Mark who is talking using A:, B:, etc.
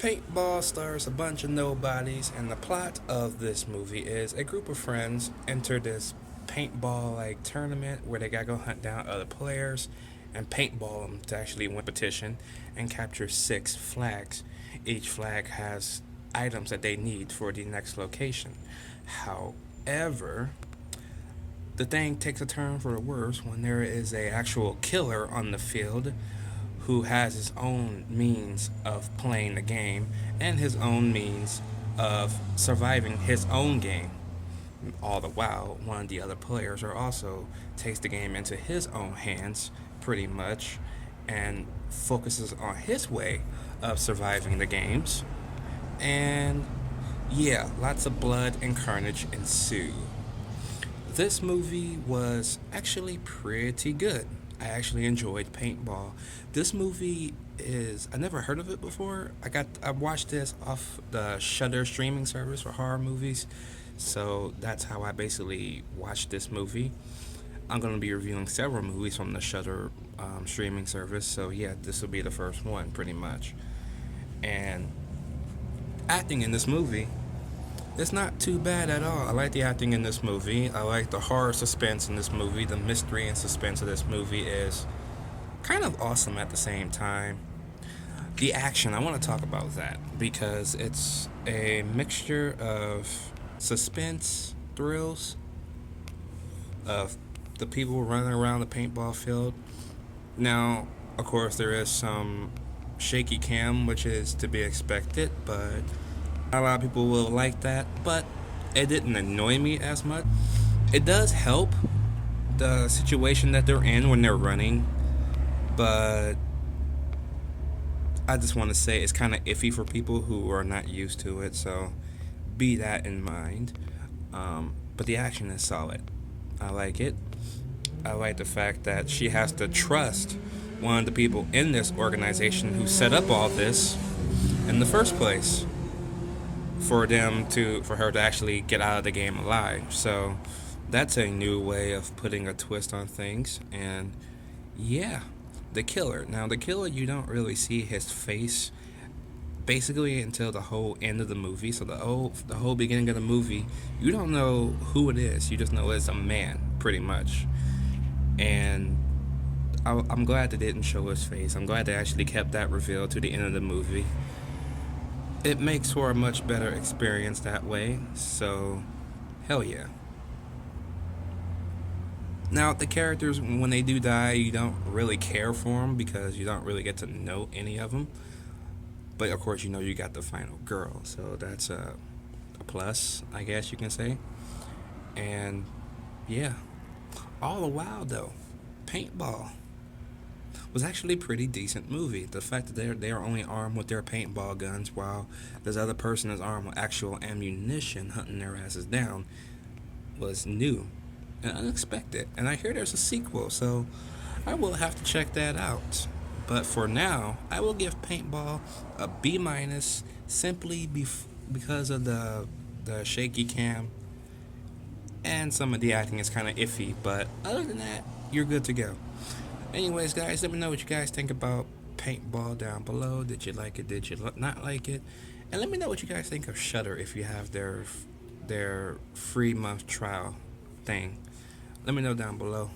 A: Paintball stars a bunch of nobodies, and the plot of this movie is a group of friends enter this paintball like tournament where they gotta go hunt down other players and paintball them to actually win competition and capture 6 flags. Each flag has items that they need for the next location. However, the thing takes a turn for the worse when there is a actual killer on the field who has his own means of playing the game and his own means of surviving his own game. All the while, one of the other players are also takes the game into his own hands, pretty much, and focuses on his way of surviving the games. And yeah, lots of blood and carnage ensue. This movie was actually pretty good. I actually enjoyed Paintball. This movie is I never heard of it before. I watched this off the Shudder streaming service for horror movies. So that's how I basically watched this movie. I'm going to be reviewing several movies from the Shudder streaming service. So yeah, this will be the first one pretty much. And acting in this movie, it's not too bad at all. I like the acting in this movie. I like the horror suspense in this movie. The mystery and suspense of this movie is kind of awesome at the same time. The action, I want to talk about that because it's a mixture of suspense, thrills, of the people running around the paintball field. Now, of course, there is some shaky cam, which is to be expected, but a lot of people will like that, but it didn't annoy me as much. It does help the situation that they're in when they're running, but I just want to say it's kind of iffy for people who are not used to it, so be that in mind. But the action is solid. I like it. I like the fact that she has to trust one of the people in this organization who set up all this in the first place for her to actually get out of the game alive. So that's a new way of putting a twist on things. And yeah, the killer. Now the killer, you don't really see his face basically until the whole end of the movie. So the whole beginning of the movie, you don't know who it is. You just know it's a man, pretty much. And I'm glad they didn't show his face. I'm glad they actually kept that revealed to the end of the movie. It makes for a much better experience that way, so hell yeah. Now, the characters, when they do die, you don't really care for them because you don't really get to know any of them. But of course, you know you got the final girl, so that's a plus, I guess you can say. And yeah, all the while though, Paintball was actually a pretty decent movie. The fact that they're only armed with their paintball guns while this other person is armed with actual ammunition hunting their asses down was new and unexpected. And I hear there's a sequel, so I will have to check that out. But for now, I will give Paintball a B minus simply because of the shaky cam and some of the acting is kind of iffy. But other than that, you're good to go. Anyways, guys, let me know what you guys think about Paintball down below. Did you like it? Did you not like it? And let me know what you guys think of Shudder if you have their free month trial thing. Let me know down below.